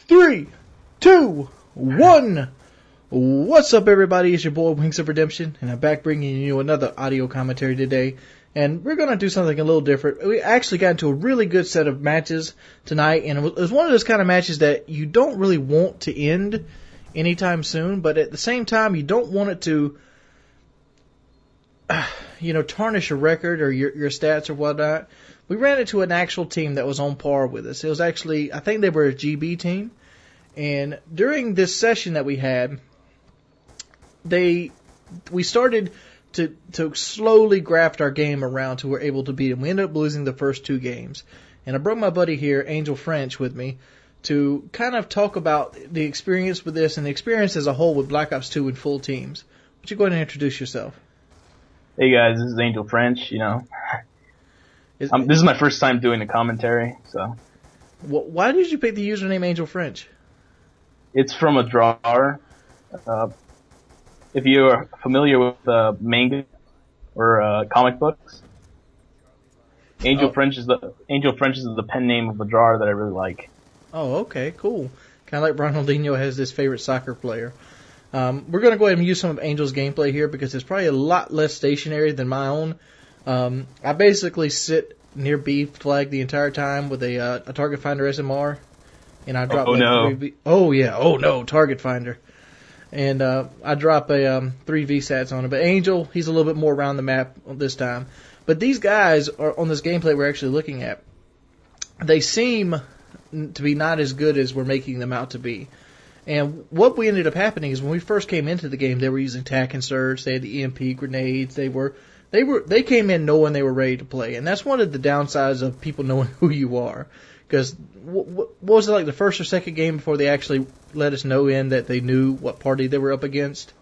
3, 2, 1. What's up, everybody? It's your boy Wings of Redemption, and I'm back bringing you another audio commentary today. And we're going to do something a little different. We actually got into a really good set of matches tonight, and it was one of those kind of matches that you don't really want to end anytime soon, but at the same time, you don't want it to, tarnish your record or your stats or whatnot. We ran into an actual team that was on par with us. It was actually, I think they were a GB team. And during this session that we had, we started to slowly graft our game around to where we're able to beat them. We ended up losing the first two games. And I brought my buddy here, Angel French, with me to kind of talk about the experience with this and the experience as a whole with Black Ops 2 in full teams. Why don't you go ahead and introduce yourself? Hey guys, this is Angel French, this is my first time doing a commentary, so. Why did you pick the username Angel French? It's from a drawer. If you are familiar with manga or comic books, Angel French is the pen name of a drawer that I really like. Oh, okay, cool. Kind of like Ronaldinho has this favorite soccer player. We're going to go ahead and use some of Angel's gameplay here because it's probably a lot less stationary than my own. I basically sit near B flag the entire time with a target finder SMR, and I drop target finder, and I drop a 3 VSATs on it. But Angel, he's a little bit more around the map this time. But these guys are on this gameplay we're actually looking at. They seem to be not as good as we're making them out to be. And what we ended up happening is when we first came into the game, they were using TAC and Surge. They had the EMP grenades. They came in knowing they were ready to play, and that's one of the downsides of people knowing who you are. Because what was it like the first or second game before they actually let us know that they knew what party they were up against?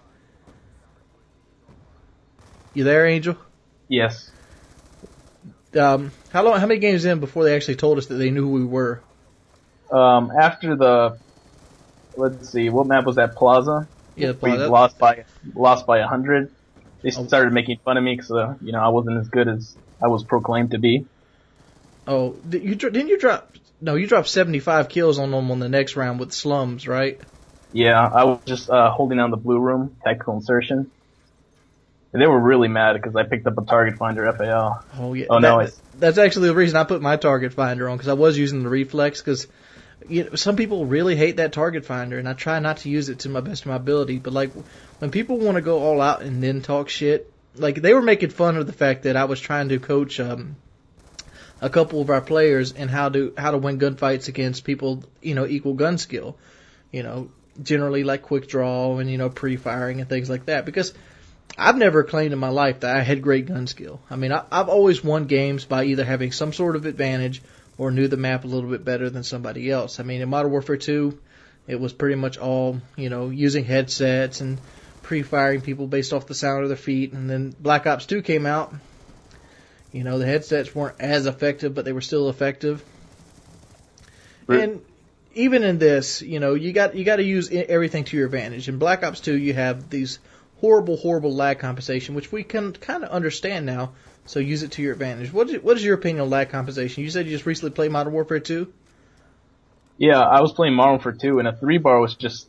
You there, Angel? Yes. How many games in before they actually told us that they knew who we were? After let's see, what map was that? Plaza. Yeah, Plaza. We lost by 100. They started making fun of me because I wasn't as good as I was proclaimed to be. Oh, didn't you drop? No, you dropped 75 kills on them on the next round with slums, right? Yeah, I was just holding down the blue room, tactical insertion. And they were really mad because I picked up a target finder FAL. Oh yeah. That's actually the reason I put my target finder on, because I was using the reflex. Because some people really hate that target finder, and I try not to use it to my best of my ability. But like when people want to go all out and then talk shit, like they were making fun of the fact that I was trying to coach a couple of our players in how to win gunfights against people, equal gun skill, generally like quick draw and pre-firing and things like that. Because I've never claimed in my life that I had great gun skill. I mean, I've always won games by either having some sort of advantage or knew the map a little bit better than somebody else. I mean, in Modern Warfare 2, it was pretty much all, using headsets and pre-firing people based off the sound of their feet. And then Black Ops 2 came out. The headsets weren't as effective, but they were still effective. Right. And even in this, you got to use everything to your advantage. In Black Ops 2, you have these horrible lag compensation, which we can kind of understand now. So use it to your advantage. What is your opinion on lag compensation? You said you just recently played Modern Warfare 2? Yeah, I was playing Modern Warfare 2, and a 3-bar was just...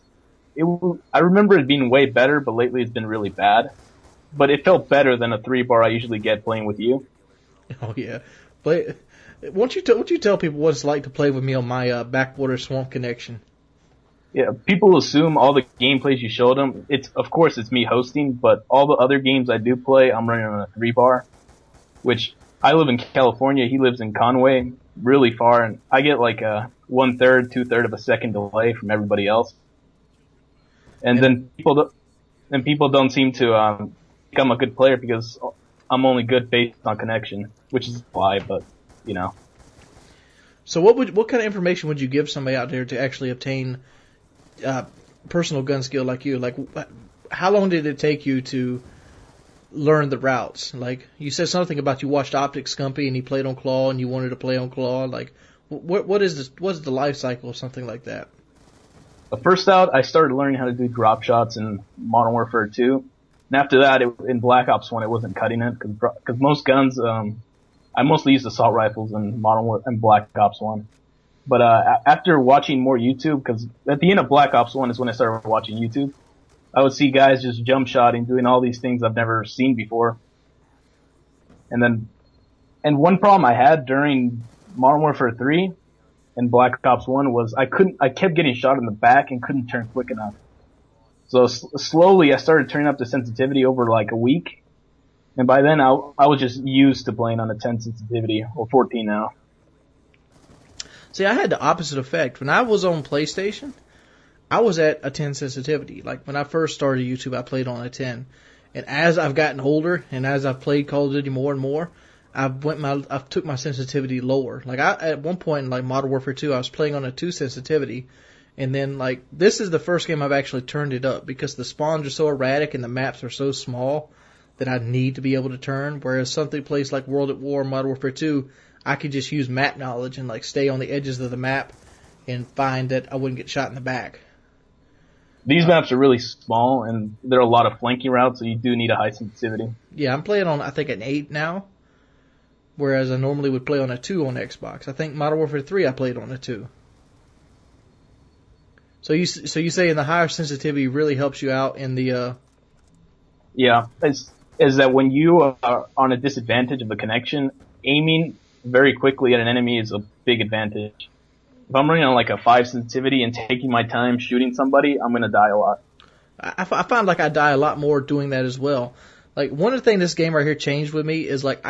I remember it being way better, but lately it's been really bad. But it felt better than a 3-bar I usually get playing with you. Oh, yeah. But won't you tell people what it's like to play with me on my backwater swamp connection? Yeah, people assume all the gameplays you showed them. Of course it's me hosting, but all the other games I do play, I'm running on a 3-bar. Which, I live in California, he lives in Conway, really far, and I get like a 1/3, 2/3 of a second delay from everybody else. And then people don't seem to become a good player because I'm only good based on connection, which is why, but, So what kind of information would you give somebody out there to actually obtain personal gun skill like you? Like, how long did it take you to learn the routes? Like, you said something about you watched Optic Scumpy and he played on Claw and you wanted to play on Claw. Like, what is the life cycle of something like that? First out, I started learning how to do drop shots in Modern Warfare 2. And after that, in Black Ops 1, it wasn't cutting it because most guns, I mostly used assault rifles in Black Ops 1. But after watching more YouTube, because at the end of Black Ops 1 is when I started watching YouTube, I would see guys just jump shotting, doing all these things I've never seen before. And one problem I had during Modern Warfare 3 and Black Ops 1 was I kept getting shot in the back and couldn't turn quick enough. So slowly I started turning up the sensitivity over like a week. And by then I was just used to playing on a 10 sensitivity, or 14 now. See, I had the opposite effect. When I was on PlayStation, I was at a 10 sensitivity. Like when I first started YouTube, I played on a 10. And as I've gotten older and as I've played Call of Duty more and more, I've took my sensitivity lower. Like at one point in like Modern Warfare 2, I was playing on a 2 sensitivity. And then, like, this is the first game I've actually turned it up because the spawns are so erratic and the maps are so small that I need to be able to turn. Whereas something place like World at War, Modern Warfare 2, I could just use map knowledge and, like, stay on the edges of the map and find that I wouldn't get shot in the back. These maps are really small, and there are a lot of flanking routes, so you do need a high sensitivity. Yeah, I'm playing on, I think, an 8 now, whereas I normally would play on a 2 on Xbox. I think Modern Warfare 3 I played on a 2. So you say the higher sensitivity really helps you out in the Yeah, is that when you are on a disadvantage of the connection, aiming very quickly at an enemy is a big advantage. If I'm running on like a 5 sensitivity and taking my time shooting somebody, I'm gonna die a lot. I find like I die a lot more doing that as well. Like one of the things this game right here changed with me is like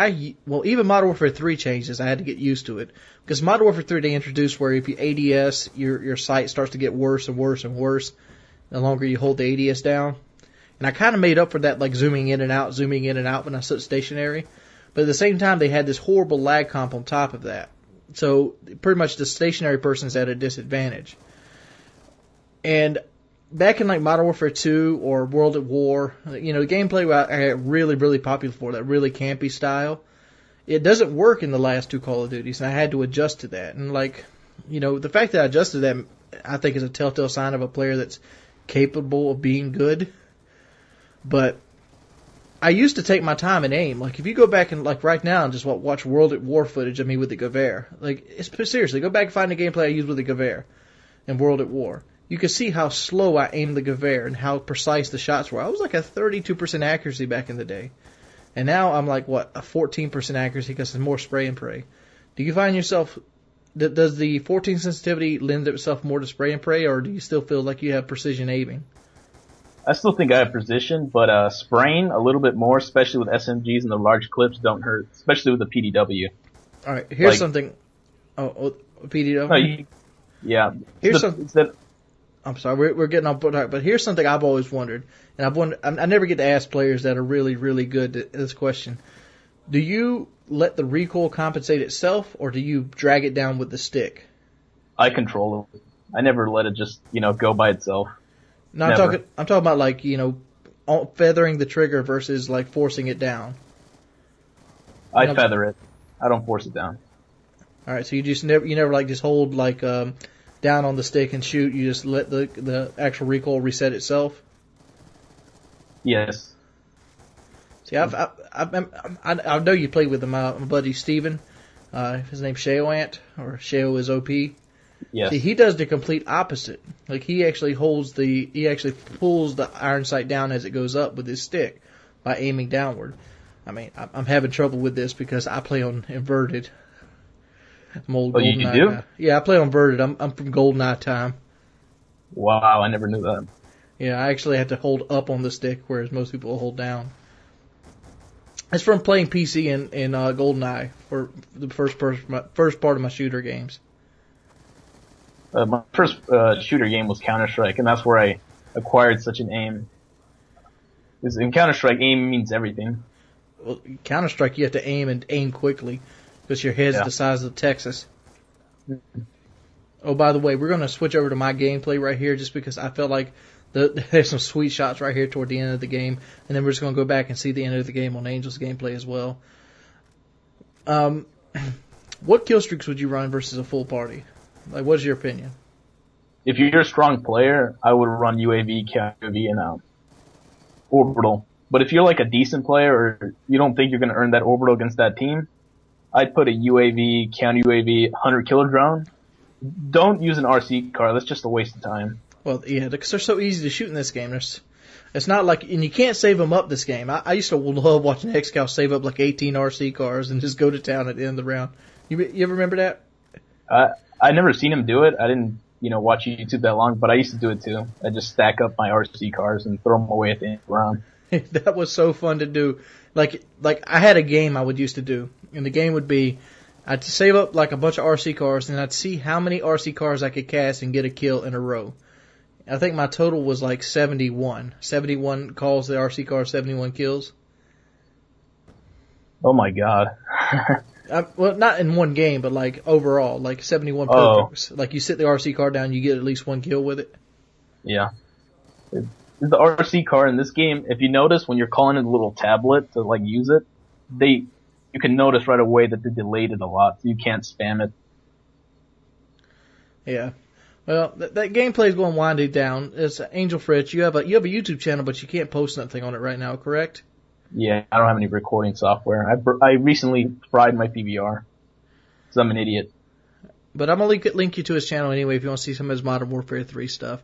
even Modern Warfare 3 changes. I had to get used to it because Modern Warfare 3 they introduced where if you ADS, your sight starts to get worse and worse and worse the longer you hold the ADS down. And I kind of made up for that like zooming in and out when I stood stationary. But at the same time, they had this horrible lag comp on top of that. So pretty much the stationary person's at a disadvantage. And back in like Modern Warfare 2 or World at War, you know, the gameplay I got really, really popular for, that really campy style. It doesn't work in the last 2 Call of Duties, and I had to adjust to that. And like, you know, the fact that I adjusted that, I think is a telltale sign of a player that's capable of being good. But I used to take my time and aim. Like if you go back and like right now and just watch World at War footage of me with the Gewehr, like seriously, go back and find the gameplay I used with the Gewehr in World at War. You can see how slow I aimed the Gewehr and how precise the shots were. I was like a 32% accuracy back in the day. And now I'm like, what, a 14% accuracy because it's more spray and pray. Do you find yourself, does the 14 sensitivity lend itself more to spray and pray, or do you still feel like you have precision aiming? I still think I have precision, but spraying a little bit more, especially with SMGs and the large clips, don't hurt, especially with the PDW. All right, here's something. Oh, PDW? Yeah. Here's something. I'm sorry, we're getting off track, but here's something I've always wondered, and I never get to ask players that are really, really good at this question. Do you let the recoil compensate itself, or do you drag it down with the stick? I control it. I never let it just, go by itself. No, I'm talking about like, feathering the trigger versus like forcing it down. I feather it. I don't force it down. All right, so you never like just hold like down on the stick and shoot. You just let the actual recoil reset itself. Yes. See, I know you played with my buddy Steven. His name's Sheo Ant, or Sheo is OP. Yes. See, he does the complete opposite. Like he actually pulls the iron sight down as it goes up with his stick by aiming downward. I mean, I'm having trouble with this because I play on inverted. I'm old GoldenEye. You do? Guy. Yeah, I play on inverted. I'm from GoldenEye time. Wow, I never knew that. Yeah, I actually have to hold up on the stick, whereas most people will hold down. It's from playing PC in GoldenEye for the first part of my shooter games. My first shooter game was Counter-Strike, and that's where I acquired such an aim. Because in Counter-Strike, aim means everything. Well, Counter-Strike, you have to aim and aim quickly, because your head's the size of Texas. Oh, by the way, we're going to switch over to my gameplay right here, just because I felt like there's some sweet shots right here toward the end of the game, and then we're just going to go back and see the end of the game on Angel's gameplay as well. What kill streaks would you run versus a full party? Like, what's your opinion? If you're a strong player, I would run UAV, KUAV, and orbital. But if you're like a decent player, or you don't think you're going to earn that orbital against that team, I'd put a UAV, counter UAV, 100 killer drone, don't use an RC car. That's just a waste of time. Well, yeah, because they're so easy to shoot in this game. It's not like, and you can't save them up this game. I used to love watching Xcal save up like 18 RC cars and just go to town at the end of the round. You ever remember that? I never seen him do it. I didn't, watch YouTube that long, but I used to do it too. I just stack up my RC cars and throw them away at the end of the round. That was so fun to do. Like I had a game I would used to do, and the game would be, I'd save up like a bunch of RC cars, and I'd see how many RC cars I could cast and get a kill in a row. I think my total was like 71. 71 calls the RC car, 71 kills. Oh my god. Well, not in one game, but like overall, like 71 programs. Like you sit the RC car down, you get at least one kill with it. Yeah. The RC car in this game, if you notice when you're calling it a little tablet to like use it, you can notice right away that they delayed it a lot, so you can't spam it. Yeah. Well, that gameplay is going winding down. It's Angel Fritz. You have a YouTube channel, but you can't post nothing on it right now, correct? Yeah, I don't have any recording software. I recently fried my PVR, because I'm an idiot. But I'm going to link you to his channel anyway if you want to see some of his Modern Warfare 3 stuff.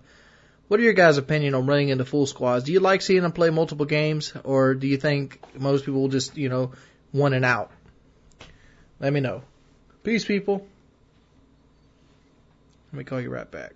What are your guys' opinion on running into full squads? Do you like seeing them play multiple games, or do you think most people will just, one and out? Let me know. Peace, people. Let me call you right back.